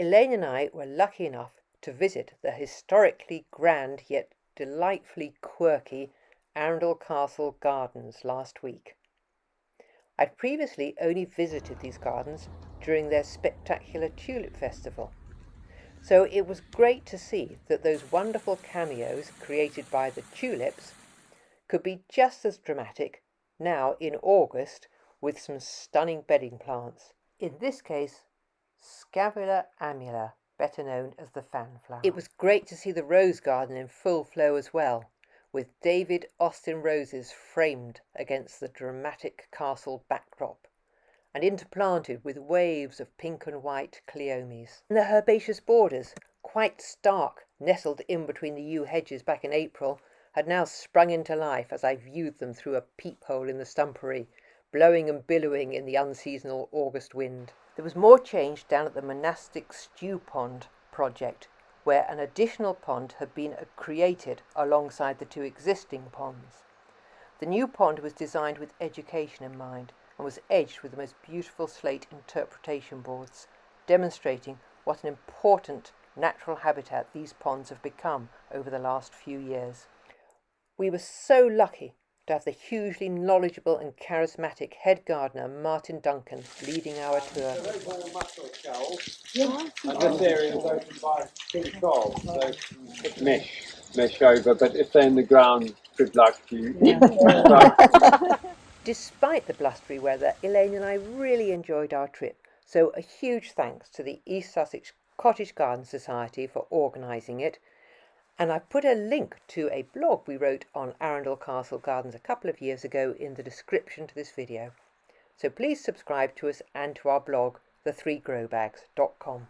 Elaine and I were lucky enough to visit the historically grand yet delightfully quirky Arundel Castle Gardens last week. I'd previously only visited these gardens during their spectacular Tulip Festival, so it was great to see that those wonderful cameos created by the tulips could be just as dramatic now in August with some stunning bedding plants. In this case, Scavula amula, better known as the fanflower. It was great to see the rose garden in full flow as well, with David Austin roses framed against the dramatic castle backdrop and interplanted with waves of pink and white cleomes. And the herbaceous borders, quite stark, nestled in between the yew hedges back in April, had now sprung into life as I viewed them through a peephole in the stumpery, blowing and billowing in the unseasonal August wind. There was more change down at the monastic stew pond project, where an additional pond had been created alongside the two existing ponds. The new pond was designed with education in mind and was edged with the most beautiful slate interpretation boards, demonstrating what an important natural habitat these ponds have become over the last few years. We were so lucky to have the hugely knowledgeable and charismatic head gardener Martin Duncan leading our tour. And this area is opened by King Charles, so mesh over, but if they're in the ground, good luck to you. Despite the blustery weather, Elaine and I really enjoyed our trip, so a huge thanks to the East Sussex Cottage Garden Society for organising it. And I've put a link to a blog we wrote on Arundel Castle Gardens a couple of years ago in the description to this video. So please subscribe to us and to our blog, the3growbags.com.